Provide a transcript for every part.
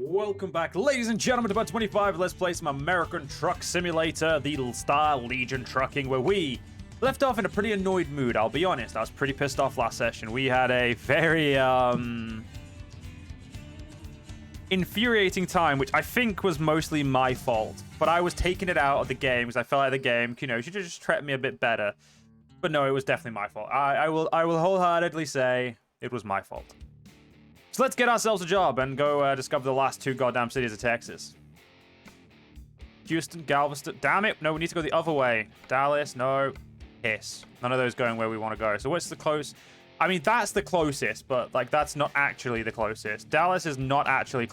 Welcome back, ladies and gentlemen, to About 25. Let's play some American Truck Simulator, the Star Legion Trucking, where we left off in a pretty annoyed mood. I'll be honest, I was pretty pissed off last session. We had a very infuriating time, which I think was mostly my fault. But I was taking it out of the game because I felt like the game, should have just treated me a bit better. But no, it was definitely my fault. I will wholeheartedly say it was my fault. So let's get ourselves a job and go discover the last two goddamn cities of Texas. Houston, Galveston. Damn it. No, we need to go the other way. Dallas, no. Hiss. None of those going where we want to go. So what's the close? I mean, that's the closest, but like that's not actually the closest. Dallas is not actually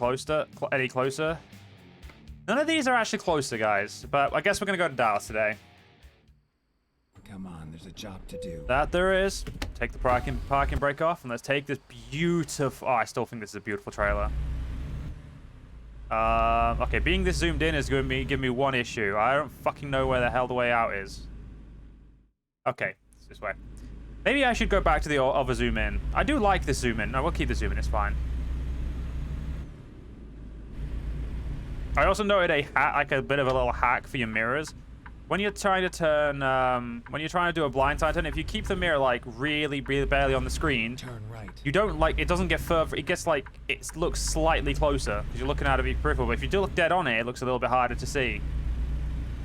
any closer. None of these are actually closer, guys. But I guess we're going to go to Dallas today. Come on, there's a job to do. That there is. Take the parking brake off, and let's take this beautiful... Oh, I still think this is a beautiful trailer. Okay, being this zoomed in is going to give me one issue. I don't fucking know where the hell the way out is. Okay, it's this way. Maybe I should go back to the other zoom in. I do like this zoom in. No, we'll keep the zoom in. It's fine. I also noted a bit of a little hack for your mirrors. When you're trying to turn, when you're trying to do a blindside turn, if you keep the mirror like really barely on the screen, turn right. You don't like it doesn't get further. It gets like it looks slightly closer because you're looking out of your peripheral. But if you do look dead on it, it looks a little bit harder to see.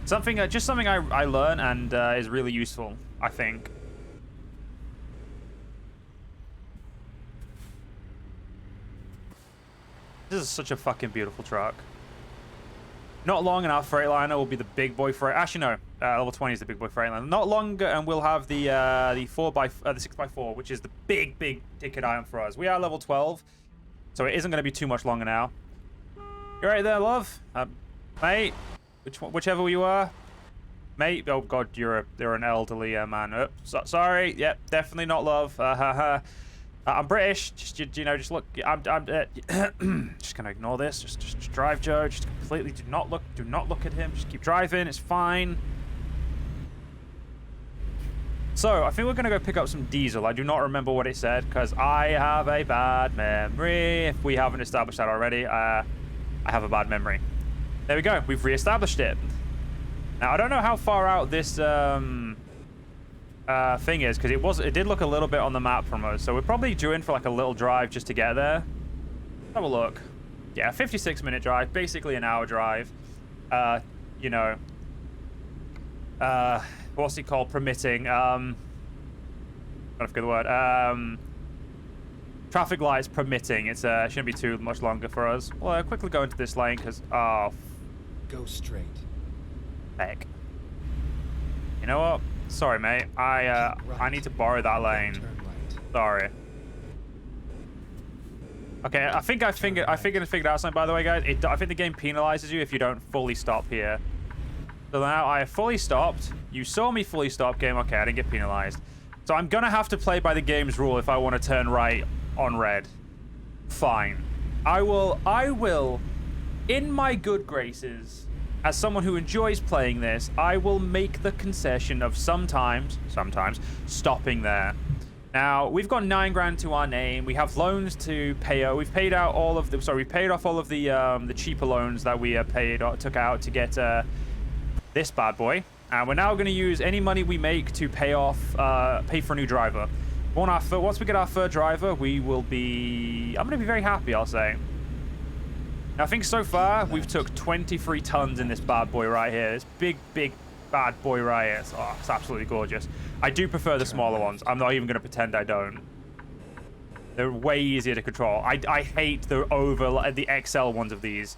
Just something I learned and is really useful, I think. This is such a fucking beautiful truck. Not long and our Freightliner will be the big boy Freightliner. Actually, no. Level 20 is the big boy Freightliner. Not longer, and we'll have the 6x4, which is the big ticket item for us. We are level 12, so it isn't going to be too much longer now. You right there, love? Mate? Whichever you are? Mate? Oh, God, you're an elderly man. Oh, sorry. Yep, definitely not love. I'm British. Just look. I'm just gonna ignore this. Just drive, Joe. Just completely do not look at him. Just keep driving. It's fine. So I think we're gonna go pick up some diesel. I do not remember what it said because I have a bad memory. If we haven't established that already, I have a bad memory. There we go. We've reestablished it. Now I don't know how far out this thing is because it did look a little bit on the map from us, so we're probably due in for like a little drive just to get there. Have a look. Yeah, 56-minute drive, basically an hour drive. What's it called? Permitting. I forget the word. Traffic lights permitting. It shouldn't be too much longer for us. Well, I'll quickly go into this lane because go straight. Heck. You know what? Sorry, mate. I need to borrow that lane. Sorry. Okay, I figured out something, by the way, guys. I think the game penalizes you if you don't fully stop here. So now I fully stopped. You saw me fully stop, game. Okay, I didn't get penalized. So I'm gonna have to play by the game's rule if I want to turn right on red. Fine. I will, in my good graces, as someone who enjoys playing this, I will make the concession of sometimes stopping there. Now, we've got 9 grand to our name. We have loans to pay. We've paid out all of the. We paid off all of the cheaper loans that we took out to get this bad boy. And we're now going to use any money we make to pay for a new driver. Once we get our third driver, we will be. I'm going to be very happy, I'll say. Now, I think so far we've took 23 tons in this bad boy right here. This big bad boy right here. It's absolutely gorgeous. I do prefer the smaller ones. I'm not even going to pretend I don't. They're way easier to control. I hate the XL ones of these.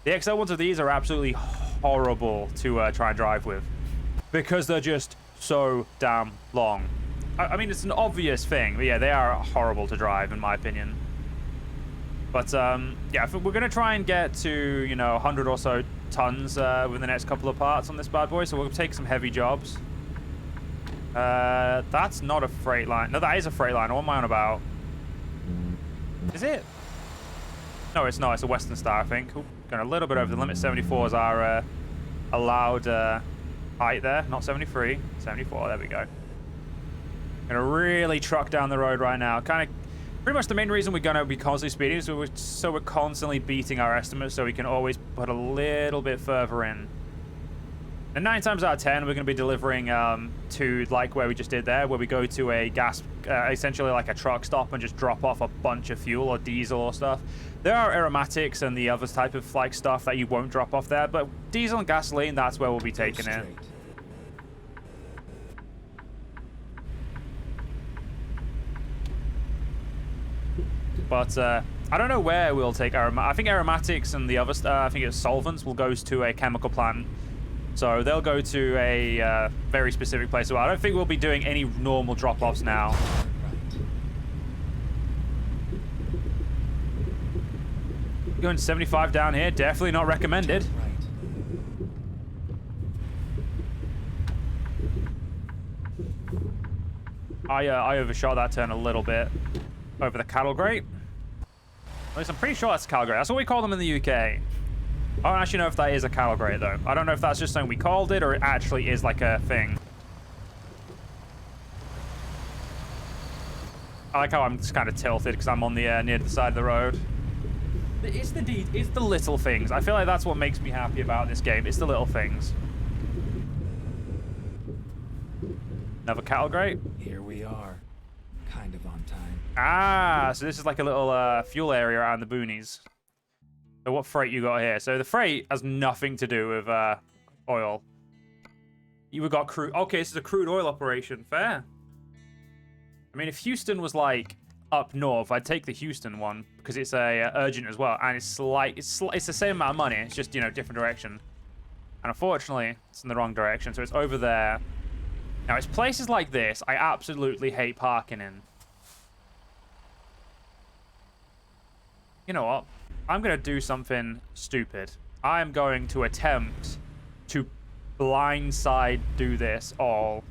The XL ones of these are absolutely horrible to try and drive with because they're just so damn long. I mean, it's an obvious thing, but yeah, they are horrible to drive in my opinion. But yeah, we're gonna try and get to 100 or so tons within the next couple of parts on this bad boy. So we'll take some heavy jobs. That's not a Freightliner. No, that is a Freightliner. What am I on about? Is it? No, it's not. It's a Western Star, I think. Ooh, going a little bit over the limit. 74 is our allowed height there. Not 73. 74. There we go. Gonna really truck down the road right now. Kind of Pretty much the main reason we're going to be constantly speeding is so we're constantly beating our estimates, so we can always put a little bit further in. And 9 times out of 10, we're going to be delivering to like where we just did there, where we go to a gas, essentially like a truck stop, and just drop off a bunch of fuel or diesel or stuff. There are aromatics and the other type of like stuff that you won't drop off there, but diesel and gasoline, that's where we'll be taking it. But I don't know where we'll take I think aromatics and the other I think it's solvents will go to a chemical plant. So they'll go to a very specific place. So I don't think we'll be doing any normal drop-offs now. Going 75 down here, definitely not recommended. I overshot that turn a little bit over the cattle grate. At least I'm pretty sure that's cattle grate. That's what we call them in the UK. I don't actually know if that is a cattle grate, though. I don't know if that's just something we called it or it actually is like a thing. I like how I'm just kind of tilted because I'm on the near the side of the road. It's the little things. I feel like that's what makes me happy about this game. It's the little things. Another cattle grate. Here we are. Kind of on time. Ah, so this is like a little fuel area around the boonies. So what freight you got here? So the freight has nothing to do with oil. You've got crude. Okay, this is a crude oil operation. Fair. I mean, if Houston was like up north, I'd take the Houston one because it's a urgent as well, and it's like it's the same amount of money. It's just, you know, different direction. And unfortunately, it's in the wrong direction, so it's over there. Now, it's places like this I absolutely hate parking in. You know what? I'm going to do something stupid. I am going to attempt to blindside do this all.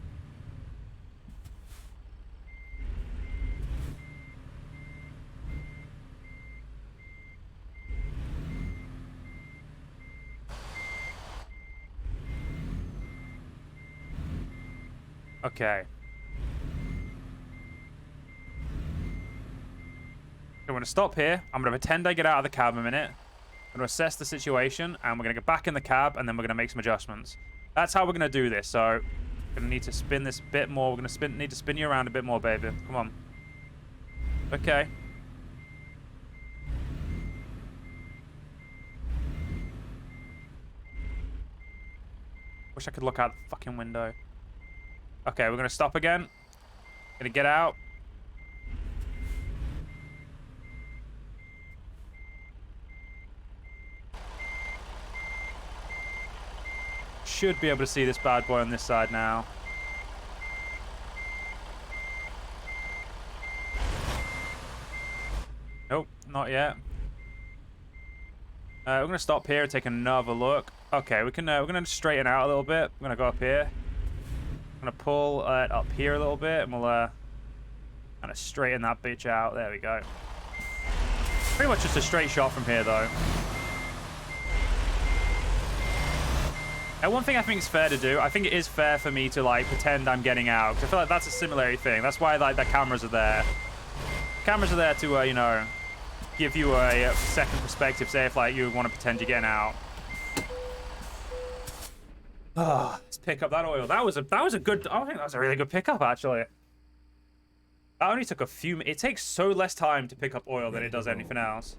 Okay. I'm going to stop here. I'm going to pretend I get out of the cab a minute. I'm going to assess the situation, and we're going to get back in the cab, and then we're going to make some adjustments. That's how we're going to do this. So, we're going to need to spin this a bit more. We're going to need to spin you around a bit more, baby. Come on. Okay. Wish I could look out the fucking window. Okay, we're going to stop again. Going to get out. Should be able to see this bad boy on this side now. Nope, not yet. We're going to stop here and take another look. Okay, we're going to straighten out a little bit. We're going to go up here. I'm going to pull it up here a little bit, and we'll kind of straighten that bitch out. There we go. Pretty much just a straight shot from here, though. And one thing I think is fair to do, I think it is fair for me to, like, pretend I'm getting out. Because I feel like that's a similarity thing. That's why, like, the cameras are there. Cameras are there to, you know, give you a second perspective. Say if, like, you want to pretend you're getting out. Oh, let's pick up that oil. That was a good, I think that was a really good pickup, actually. That only took a few, it takes so less time to pick up oil than it does anything else.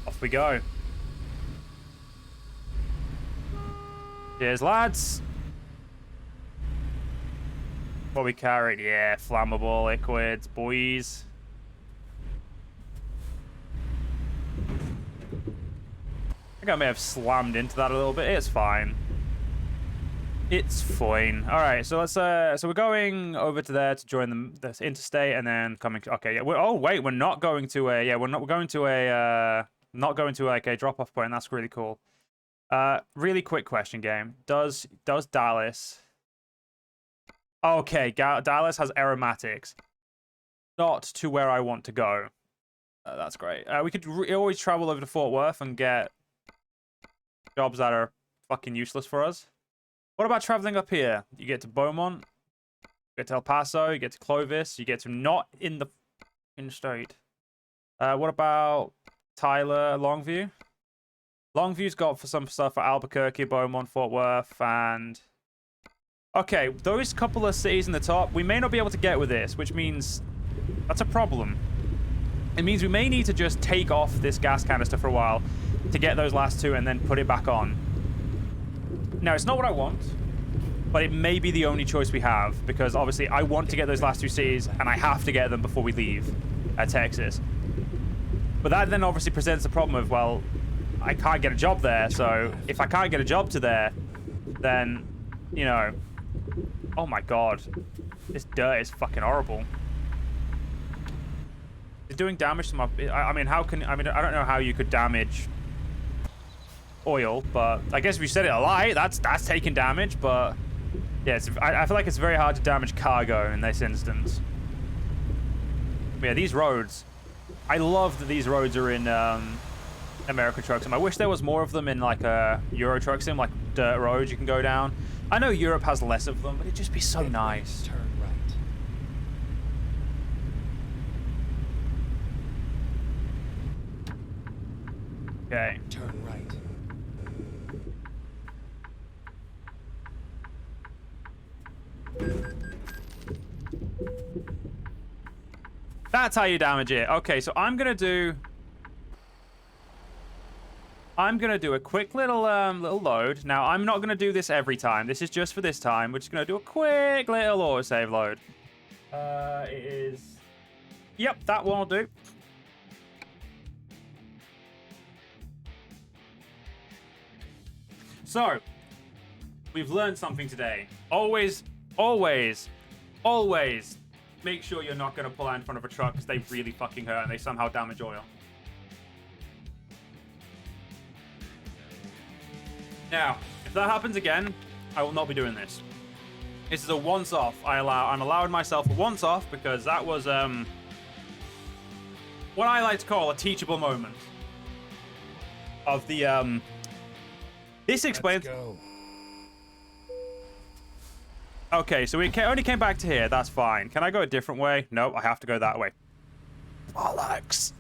Off we go. Cheers, lads. What we carried? Yeah, flammable liquids, boys. I think I may have slammed into that a little bit. It's fine. It's fine. All right, so let's so we're going over to there to join the interstate, and then coming. Okay, yeah. Oh wait, we're not going to a. Yeah, we're going to a. Not going to like a drop-off point. That's really cool. Really quick question, game. Does Dallas... Okay, Dallas has aromatics. Not to where I want to go. That's great. We could always travel over to Fort Worth and get jobs that are fucking useless for us. What about traveling up here? You get to Beaumont, you get to El Paso, you get to Clovis, you get to not in the in straight. What about Tyler Longview? Longview's got for some stuff for Albuquerque, Beaumont, Fort Worth, and... Okay, those couple of cities in the top, we may not be able to get with this, which means that's a problem. It means we may need to just take off this gas canister for a while to get those last two and then put it back on. Now, it's not what I want, but it may be the only choice we have, because obviously I want to get those last two cities, and I have to get them before we leave Texas. But that then obviously presents the problem of, well, I can't get a job there, so if I can't get a job to there, then, you know... Oh my god. This dirt is fucking horrible. It's doing damage to my... I mean, how can... I mean, I don't know how you could damage oil, but I guess if you set it alight, that's taking damage, but... Yeah, I feel like it's very hard to damage cargo in this instance. But yeah, these roads... I love that these roads are in American Truck Sim. I wish there was more of them in like a Euro Truck Sim, like dirt roads you can go down. I know Europe has less of them, but it'd just be so nice. Turn right. Okay. Turn right. That's how you damage it. Okay, so I'm gonna do a quick little load. Now, I'm not gonna do this every time. This is just for this time. We're just gonna do a quick little autosave load. It is... Yep, that one will do. So, we've learned something today. Always, always, always make sure you're not going to pull out in front of a truck because they really fucking hurt and they somehow damage oil. Now, if that happens again, I will not be doing this. This is a once-off. I'm allowing myself a once-off because that was what I like to call a teachable moment. Of the this explains. Let's go. Okay, so we only came back to here. That's fine. Can I go a different way? No, I have to go that way. Bollocks.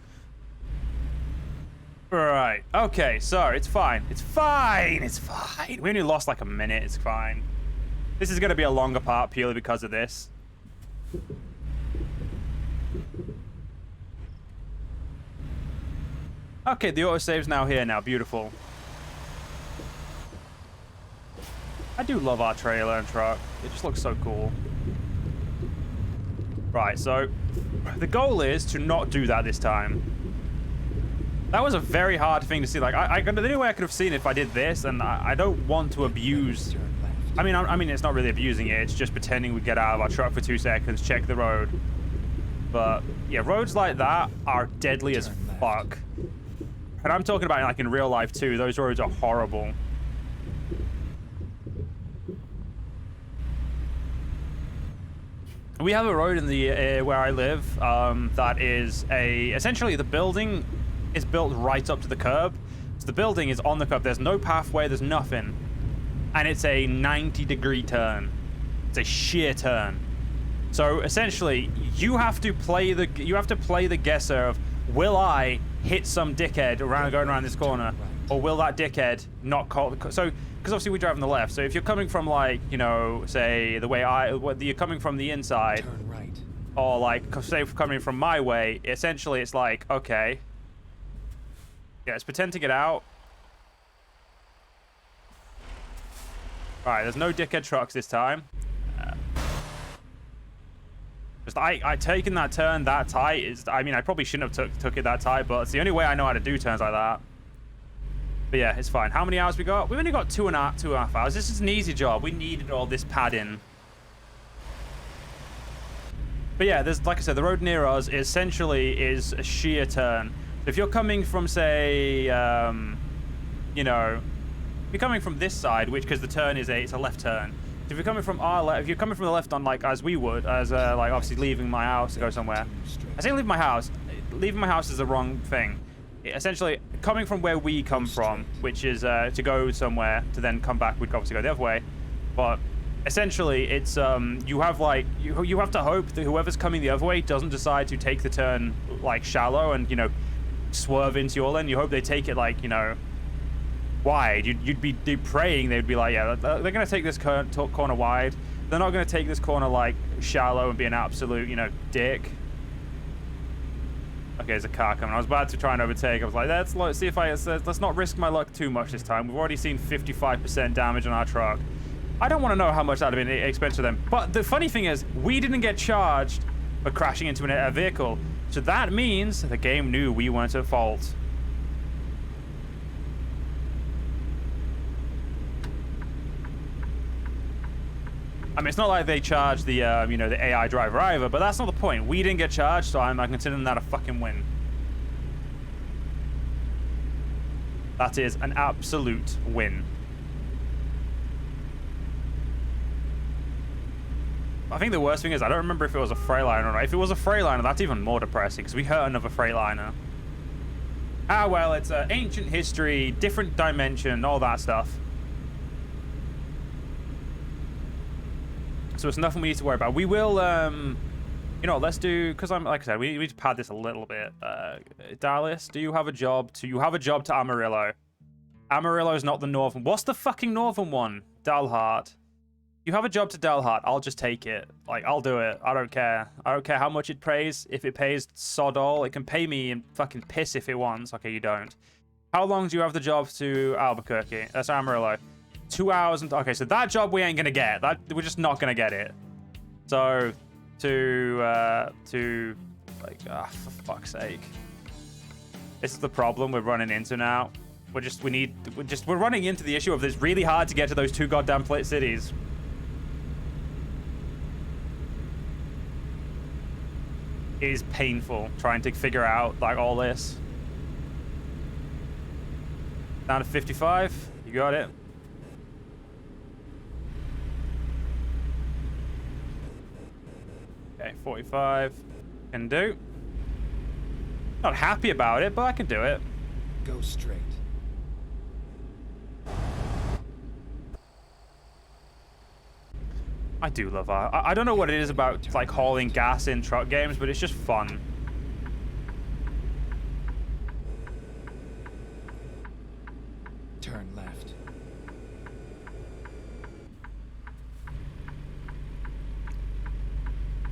Right. Okay, so it's fine. It's fine. It's fine. We only lost like a minute. It's fine. This is going to be a longer part purely because of this. Okay, the autosave's now here now. Beautiful. I do love our trailer and truck. It just looks so cool. Right, so the goal is to not do that this time. That was a very hard thing to see. Like, the only way I could have seen it if I did this, and I don't want to abuse... I mean, it's not really abusing it. It's just pretending we get out of our truck for 2 seconds, check the road. But, yeah, roads like that are deadly as fuck. And I'm talking about, like, in real life, too. Those roads are horrible. We have a road in the where I live that is essentially the building is built right up to the curb. So the building is on the curb. There's no pathway. There's nothing, and it's a 90-degree turn. It's a sheer turn. So essentially, you have to play the guesser of, will I hit some dickhead going around this corner, or will that dickhead not call the... So, because obviously we drive on the left. So if you're coming from, like, you know, say the way you're coming from the inside, Turn right. or like say coming from my way, essentially it's like, okay, yeah, let's pretend to get out. Right, there's no dickhead trucks this time. Just I taking that turn that tight is, I mean, I probably shouldn't have took it that tight, but it's the only way I know how to do turns like that. But yeah, it's fine. How many hours we got? We've only got 2.5 hours. This is an easy job. We needed all this padding. But yeah, there's, like I said, the road near us essentially is a sheer turn. If you're coming from, say, you know, if you're coming from this side, which, because the turn is it's a left turn. So if you're coming from our left, if you're coming from the left on, like, as we would, as like obviously leaving my house to go somewhere. I say leave my house. Leaving my house is the wrong thing. Essentially, coming from where we come from, which is to go somewhere to then come back, we'd obviously go the other way. But essentially, it's you have like you have to hope that whoever's coming the other way doesn't decide to take the turn like shallow and swerve into your lane. You hope they take it like wide. You'd be praying they'd be like, yeah, they're gonna take this corner wide. They're not gonna take this corner like shallow and be an absolute dick. Okay, there's a car coming. I was about to try and overtake. I was like, let's see if let's not risk my luck too much this time. We've already seen 55% damage on our truck. I don't want to know how much that would have been expensive to them. But the funny thing is, we didn't get charged for crashing into a vehicle. So that means the game knew we weren't at fault. I mean, it's not like they charged the, the AI driver either, but that's not the point. We didn't get charged, so I'm considering that a fucking win. That is an absolute win. I think the worst thing is I don't remember if it was a Freightliner or not. If it was a Freightliner, that's even more depressing because we hurt another Freightliner. Ah, well, it's ancient history, different dimension, all that stuff. So it's nothing we need to worry about. We will, let's do, because like I said, we need to pad this a little bit. Dallas, do you have a job to Amarillo? Amarillo is not the northern. What's the fucking northern one? Dalhart. You have a job to Dalhart. I'll just take it. Like, I'll do it. I don't care. I don't care how much it pays. If it pays sod all, it can pay me and fucking piss if it wants. Okay, you don't. How long do you have the job to Albuquerque? That's Amarillo. 2 hours and... Okay, so that job we ain't gonna get. We're just not gonna get it. So, for fuck's sake. This is the problem we're running into now. We're running into the issue of it's really hard to get to those two goddamn cities. It is painful trying to figure out like all this. Down to 55. You got it. Okay, 45. Can do. Not happy about it, but I can do it. Go straight. I do love that. I don't know what it is about like hauling gas in truck games, but it's just fun. Turn left.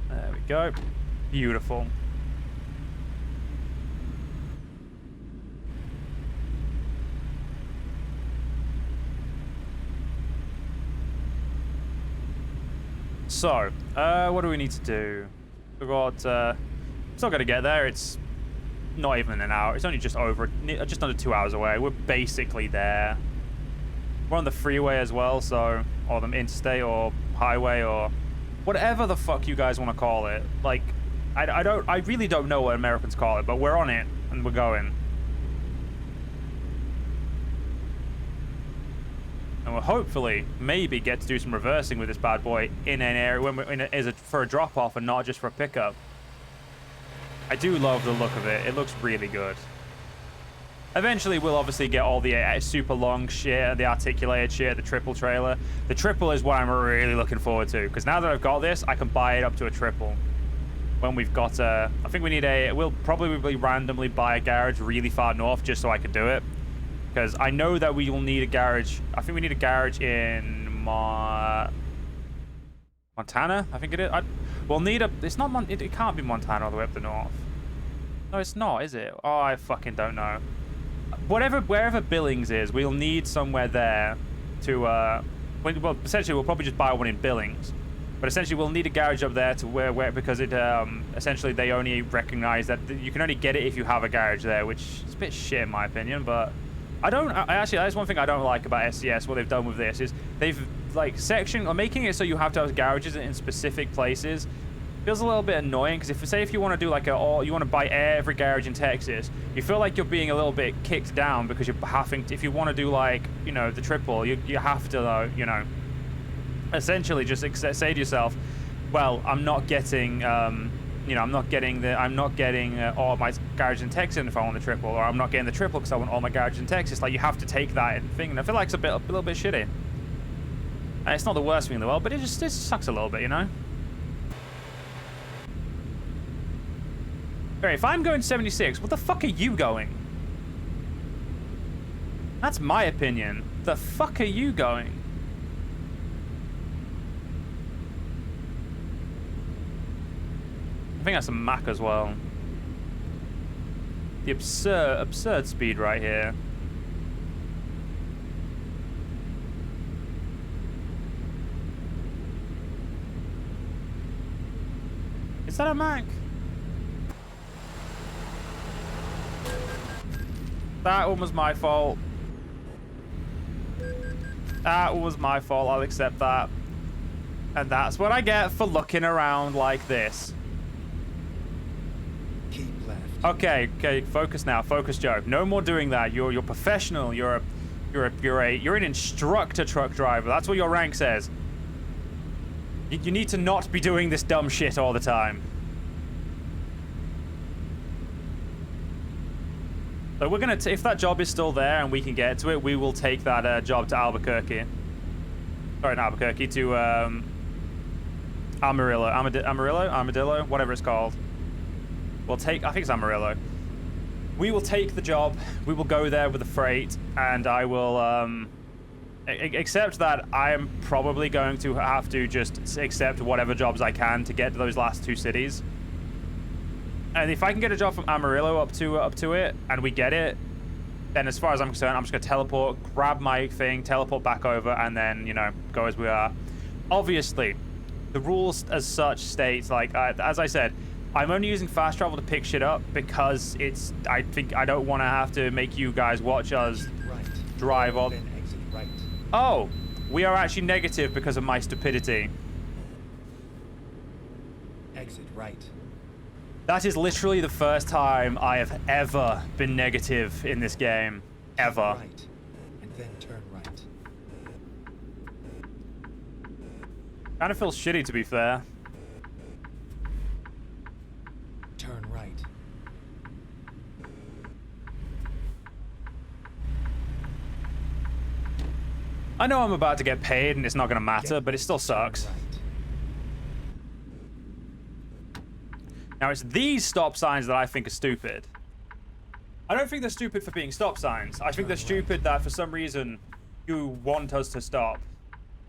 There we go. Beautiful. So, what do we need to do? We've got, still got to get there. It's not even an hour. It's only just under 2 hours away. We're basically there. We're on the freeway as well, so, or the interstate or highway or whatever the fuck you guys want to call it. Like, I really don't know what Americans call it, but we're on it and we're going. And we'll hopefully maybe get to do some reversing with this bad boy in an area when we're for a drop off and not just for a pickup. I do love the look of it. It looks really good. Eventually, we'll obviously get all the super long shit, the articulated shit, the triple trailer. The triple is what I'm really looking forward to because now that I've got this, I can buy it up to a triple. When we've got I think we need we'll probably randomly buy a garage really far north just so I can do it. Because I know that we will need a garage. I think we need a garage in Montana. I think it is. We'll need a. It's not. It can't be Montana all the way up the north. No, it's not, is it? Oh, I fucking don't know. Wherever Billings is, we'll need somewhere there to. Well, essentially, we'll probably just buy one in Billings. But essentially, we'll need a garage up there to where because it essentially they only recognize that you can only get it if you have a garage there, which is a bit shit in my opinion, but. Actually, that's one thing I don't like about SCS. What they've done with this is they've like making it so you have to have garages in specific places. Feels a little bit annoying because if you want to do like you want to buy every garage in Texas, you feel like you're being a little bit kicked down because you're having to, if you want to do like the triple, you have to essentially just say to yourself, well, I'm not getting I'm not getting all my garage in Texas if I want the triple, or I'm not getting the triple because I want all my garage in Texas. Like, you have to take that thing, and I feel like it's a little bit shitty. And it's not the worst thing in the world, but it just sucks a little bit, you know? Alright, if I'm going 76, what the fuck are you going? That's my opinion. The fuck are you going? I think that's a Mac as well. The absurd speed right here. Is that a Mac? That one was my fault. That was my fault. I'll accept that. And that's what I get for looking around like this. Keep left. Okay, focus now. Focus, Joe. No more doing that. You're professional. You're an instructor truck driver. That's what your rank says. You need to not be doing this dumb shit all the time. So we're gonna, if that job is still there and we can get to it, we will take that job to Albuquerque. Sorry, not Albuquerque, to Armadillo, whatever it's called. We'll take, I think it's Amarillo. We will take the job. We will go there with the freight, and I will accept that I am probably going to have to just accept whatever jobs I can to get to those last two cities. And if I can get a job from Amarillo up to it, and we get it, then as far as I'm concerned, I'm just gonna teleport, grab my thing, teleport back over, and then, you know, go as we are. Obviously, the rules as such states, like, as I said, I'm only using fast travel to pick shit up because it's, I think I don't want to have to make you guys watch us drive all. Then exit right. Oh, we are actually negative because of my stupidity. Exit right. That is literally the first time I have ever been negative in this game. Ever. Right. And then turn right. Kind of feels shitty, to be fair. Turn right. I know I'm about to get paid and it's not going to matter, but it still sucks. Right. Now, it's these stop signs that I think are stupid. I don't think they're stupid for being stop signs. I think they're stupid that for some reason you want us to stop.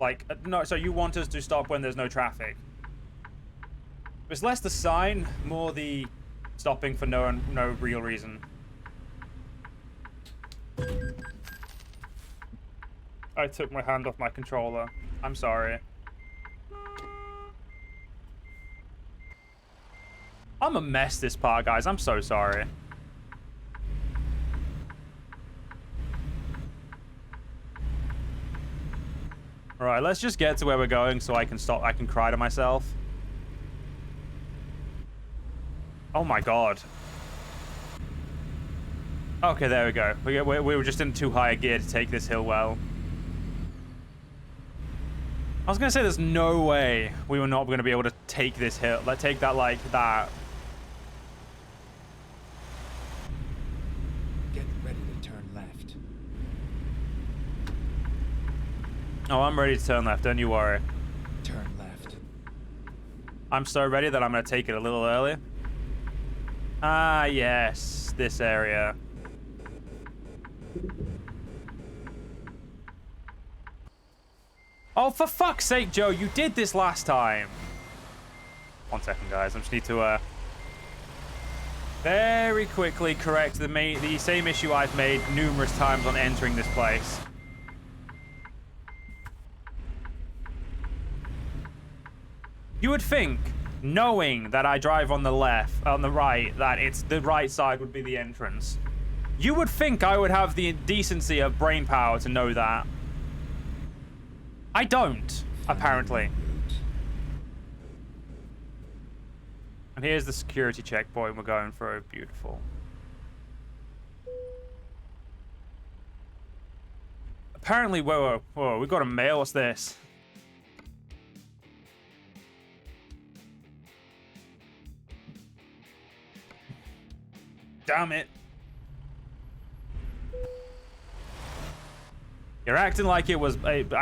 Like, no, so you want us to stop when there's no traffic. It's less the sign, more the stopping for no real reason. I took my hand off my controller. I'm sorry. I'm a mess this part, guys. I'm so sorry. Alright, let's just get to where we're going so I can stop. I can cry to myself. Oh my god. Okay, there we go. We were just in too high a gear to take this hill well. I was gonna say there's no way we were not gonna be able to take this hill. Like, take that like that. Get ready to turn left. Oh, I'm ready to turn left, don't you worry. Turn left. I'm so ready that I'm gonna take it a little early. Ah, yes, this area. Oh, for fuck's sake, Joe, you did this last time. 1 second, guys. I just need to very quickly correct the same issue I've made numerous times on entering this place. You would think, knowing that I drive on the left, on the right, that it's the right side would be the entrance. You would think I would have the decency of brain power to know that. I don't, apparently. And here's the security checkpoint we're going through. Beautiful. Apparently, whoa, we got a mail. What's this? Damn it. You're acting like it was.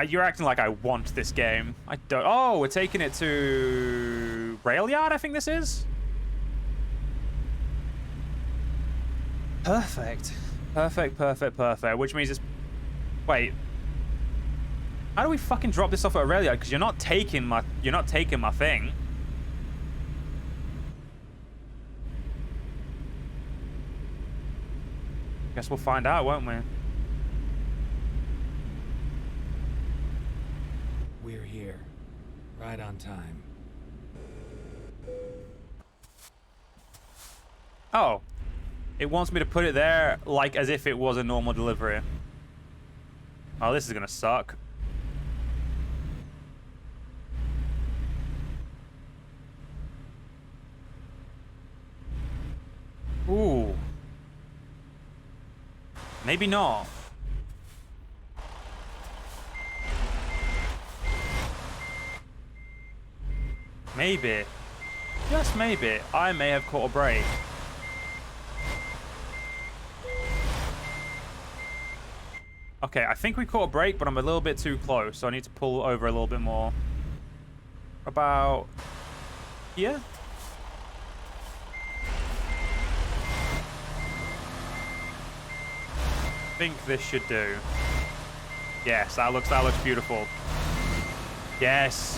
You're acting like I want this game. I don't. Oh, we're taking it to rail yard. I think this is. Perfect. Perfect. Perfect. Perfect. Which means it's. Wait. How do we fucking drop this off at a rail yard? Because you're not taking my. You're not taking my thing. Guess we'll find out, won't we? We're here. Right on time. Oh. It wants me to put it there like as if it was a normal delivery. Oh, this is gonna suck. Ooh. Maybe not. Maybe. Just maybe. I may have caught a break. Okay, I think we caught a break, but I'm a little bit too close, so I need to pull over a little bit more. About here? I think this should do. Yes, that looks beautiful. Yes.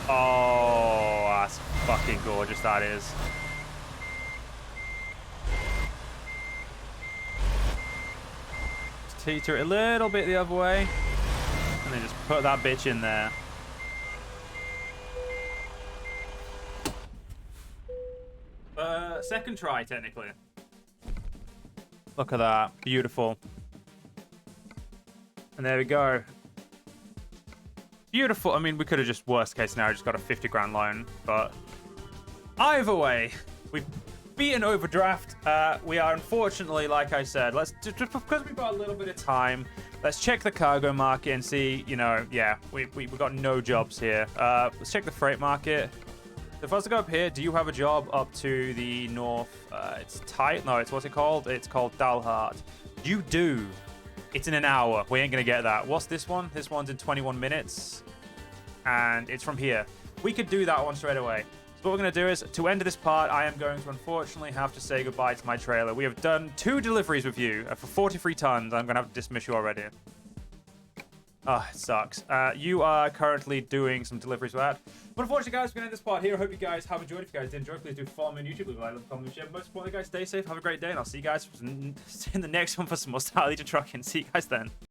Oh, that's fucking gorgeous, that is. Just teeter it a little bit the other way. And then just put that bitch in there. Second try, technically. Look at that. Beautiful. And there we go. Beautiful. I mean, we could have just, worst case scenario, just got a 50 grand loan. But either way, we've beaten overdraft. We are unfortunately, like I said, let's just because we've got a little bit of time, let's check the cargo market and see, you know, yeah, we've got no jobs here. Let's check the freight market. If I was to go up here, do you have a job up to the north? It's tight. No, it's what's it called? It's called Dalhart. You do. It's in an hour. We ain't gonna get that. What's this one? This one's in 21 minutes. And it's from here. We could do that one straight away. So what we're gonna do is, to end this part, I am going to unfortunately have to say goodbye to my trailer. We have done 2 deliveries with you for 43 tons. I'm gonna have to dismiss you already. Oh, it sucks. You are currently doing some deliveries with that. But unfortunately, guys, we're going to end this part here. I hope you guys have enjoyed. If you guys did enjoy, please do follow me on YouTube. Leave a like, comment, share. Most importantly, guys, stay safe. Have a great day, and I'll see you guys in the next one for some more Style Legion trucking. See you guys then.